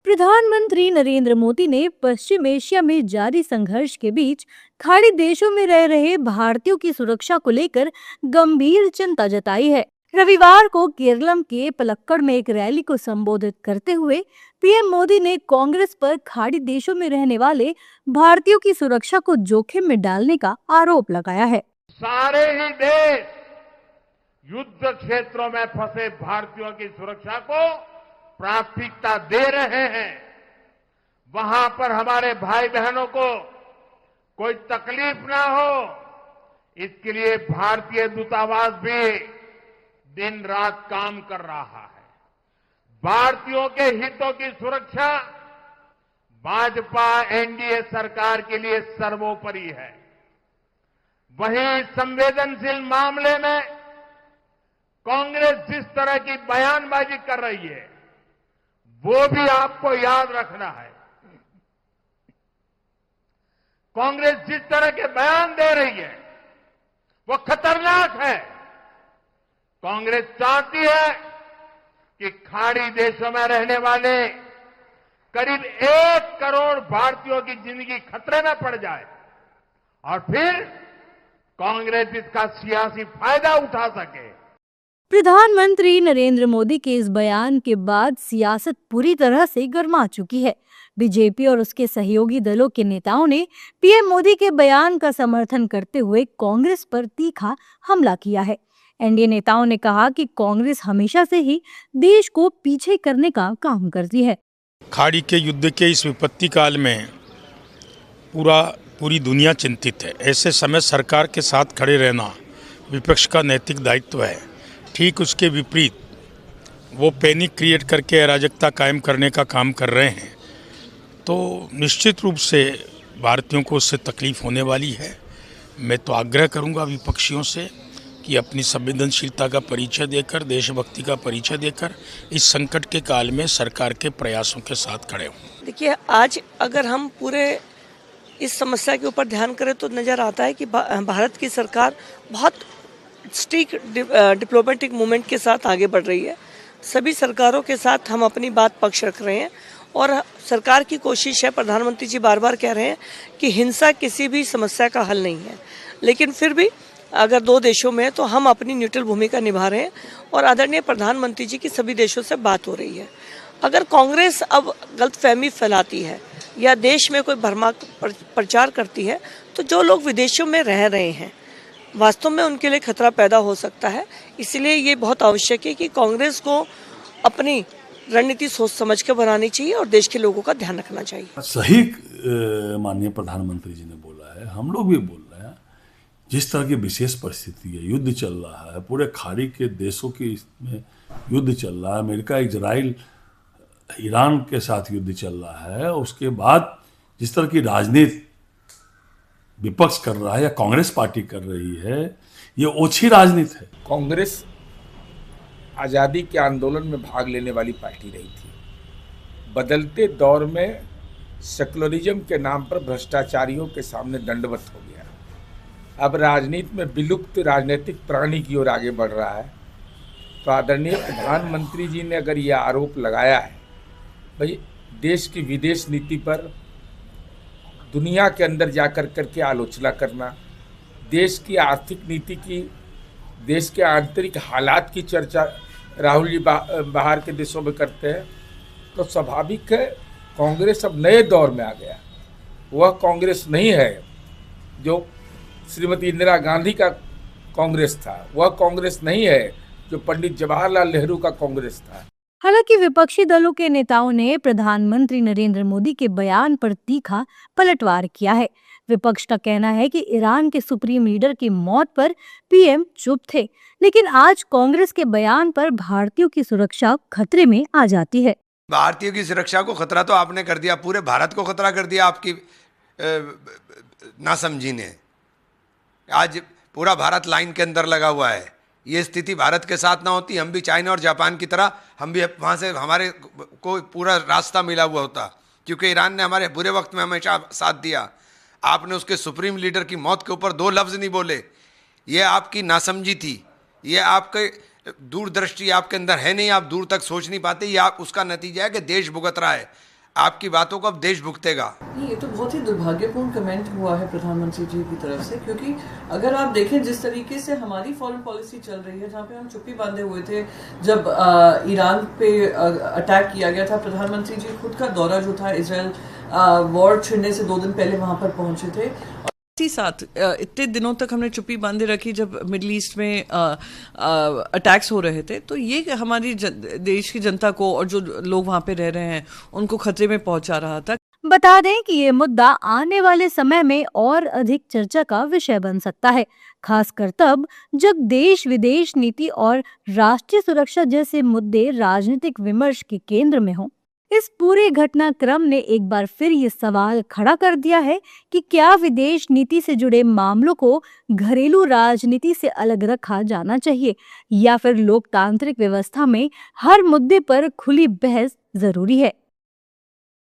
प्रधानमंत्री नरेंद्र मोदी ने पश्चिम एशिया में जारी संघर्ष के बीच खाड़ी देशों में रह रहे भारतीयों की सुरक्षा को लेकर गंभीर चिंता जताई है। रविवार को केरलम के पलक्कड़ में एक रैली को संबोधित करते हुए पीएम मोदी ने कांग्रेस पर खाड़ी देशों में रहने वाले भारतीयों की सुरक्षा को जोखिम में डालने का आरोप लगाया है। सारे ही देश युद्ध क्षेत्रों में फंसे भारतीयों की सुरक्षा को प्राथमिकता दे रहे हैं। वहां पर हमारे भाई बहनों को कोई तकलीफ ना हो, इसके लिए भारतीय दूतावास भी दिन रात काम कर रहा है। भारतीयों के हितों की सुरक्षा भाजपा एनडीए सरकार के लिए सर्वोपरि है। वहीं संवेदनशील मामले में कांग्रेस जिस तरह की बयानबाजी कर रही है वो भी आपको याद रखना है। कांग्रेस जिस तरह के बयान दे रही है वो खतरनाक है। कांग्रेस चाहती है कि खाड़ी देशों में रहने वाले करीब 1 करोड़ भारतीयों की जिंदगी खतरे में पड़ जाए और फिर कांग्रेस इसका सियासी फायदा उठा सके। प्रधानमंत्री नरेंद्र मोदी के इस बयान के बाद सियासत पूरी तरह से गर्मा चुकी है। बीजेपी और उसके सहयोगी दलों के नेताओं ने पीएम मोदी के बयान का समर्थन करते हुए कांग्रेस पर तीखा हमला किया है। एनडीए नेताओं ने कहा कि कांग्रेस हमेशा से ही देश को पीछे करने का काम करती है। खाड़ी के युद्ध के इस विपत्ति काल में पूरी दुनिया चिंतित है। ऐसे समय सरकार के साथ खड़े रहना विपक्ष का नैतिक दायित्व है। ठीक उसके विपरीत वो पैनिक क्रिएट करके अराजकता कायम करने का काम कर रहे हैं, तो निश्चित रूप से भारतीयों को उससे तकलीफ होने वाली है। मैं तो आग्रह करूंगा विपक्षियों से कि अपनी संवेदनशीलता का परिचय देकर, देशभक्ति का परिचय देकर इस संकट के काल में सरकार के प्रयासों के साथ खड़े हों। देखिए, आज अगर हम पूरे इस समस्या के ऊपर ध्यान करें तो नज़र आता है कि भारत की सरकार बहुत स्टिक डिप्लोमेटिक मूवमेंट के साथ आगे बढ़ रही है। सभी सरकारों के साथ हम अपनी बात पक्ष रख रहे हैं और सरकार की कोशिश है, प्रधानमंत्री जी बार बार कह रहे हैं कि हिंसा किसी भी समस्या का हल नहीं है, लेकिन फिर भी अगर 2 देशों में है तो हम अपनी न्यूट्रल भूमिका निभा रहे हैं और आदरणीय प्रधानमंत्री जी की सभी देशों से बात हो रही है। अगर कांग्रेस अब गलतफहमी फैलाती है या देश में कोई भ्रमात्मक प्रचार करती है तो जो लोग विदेशों में रह रहे हैं वास्तव में उनके लिए खतरा पैदा हो सकता है। इसलिए ये बहुत आवश्यक है कि कांग्रेस को अपनी रणनीति सोच समझ के बनानी चाहिए और देश के लोगों का ध्यान रखना चाहिए। सही माननीय प्रधानमंत्री जी ने बोला है, हम लोग भी बोल रहे हैं। जिस तरह की विशेष परिस्थिति है, युद्ध चल रहा है, पूरे खाड़ी के देशों की में युद्ध चल रहा है, अमेरिका इजराइल ईरान के साथ युद्ध चल रहा है, उसके बाद जिस तरह की राजनीति विपक्ष कर रहा है या कांग्रेस पार्टी कर रही है, ये ओछी राजनीति है। कांग्रेस आज़ादी के आंदोलन में भाग लेने वाली पार्टी रही थी। बदलते दौर में सेकुलरिज्म के नाम पर भ्रष्टाचारियों के सामने दंडवत हो गया। अब राजनीति में विलुप्त राजनीतिक प्राणी की ओर आगे बढ़ रहा है। तो आदरणीय प्रधानमंत्री जी ने अगर ये आरोप लगाया है, भाई देश की विदेश नीति पर दुनिया के अंदर जाकर करके आलोचना करना, देश की आर्थिक नीति की, देश के आंतरिक हालात की चर्चा राहुल जी बाहर के देशों में करते हैं, तो स्वाभाविक है कांग्रेस अब नए दौर में आ गया। वह कांग्रेस नहीं है जो श्रीमती इंदिरा गांधी का कांग्रेस था, वह कांग्रेस नहीं है जो पंडित जवाहरलाल नेहरू का कांग्रेस था। हालांकि विपक्षी दलों के नेताओं ने प्रधानमंत्री नरेंद्र मोदी के बयान पर तीखा पलटवार किया है। विपक्ष का कहना है कि ईरान के सुप्रीम लीडर की मौत पर पीएम चुप थे, लेकिन आज कांग्रेस के बयान पर भारतीयों की सुरक्षा खतरे में आ जाती है। भारतीयों की सुरक्षा को खतरा तो आपने कर दिया, पूरे भारत को खतरा कर दिया आपकी नासमझी ने। आज पूरा भारत लाइन के अंदर लगा हुआ है। ये स्थिति भारत के साथ ना होती, हम भी चाइना और जापान की तरह हम भी वहाँ से हमारे को पूरा रास्ता मिला हुआ होता, क्योंकि ईरान ने हमारे बुरे वक्त में हमेशा साथ दिया। आपने उसके सुप्रीम लीडर की मौत के ऊपर 2 लफ्ज़ नहीं बोले। ये आपकी नासमझी थी, ये आपके दूरदृष्टि आपके अंदर है नहीं, आप दूर तक सोच नहीं पाते। ये आप उसका नतीजा है कि देश भुगत रहा है। आपकी बातों को अब देश भुगतेगा। नहीं, ये तो बहुत ही दुर्भाग्यपूर्ण कमेंट हुआ है प्रधानमंत्री जी की तरफ से, क्योंकि अगर आप देखें जिस तरीके से हमारी फॉरेन पॉलिसी चल रही है, जहाँ पे हम चुप्पी बांधे हुए थे जब ईरान पे अटैक किया गया था, प्रधानमंत्री जी खुद का दौरा जो था इजराइल वॉर छिड़ने से 2 दिन पहले वहां पर पहुंचे थे। ही साथ इतने दिनों तक हमने चुप्पी बांधे रखी जब मिडिल ईस्ट में अटैक्स हो रहे थे, तो ये हमारी देश की जनता को और जो लोग वहां पे रह रहे हैं उनको खतरे में पहुंचा रहा था। बता दें कि ये मुद्दा आने वाले समय में और अधिक चर्चा का विषय बन सकता है, खासकर तब जब देश विदेश नीति और राष्ट्रीय सुरक्षा जैसे मुद्दे राजनीतिक विमर्श के केंद्र में हों। इस पूरे घटनाक्रम ने एक बार फिर ये सवाल खड़ा कर दिया है कि क्या विदेश नीति से जुड़े मामलों को घरेलू राजनीति से अलग रखा जाना चाहिए, या फिर लोकतांत्रिक व्यवस्था में हर मुद्दे पर खुली बहस जरूरी है।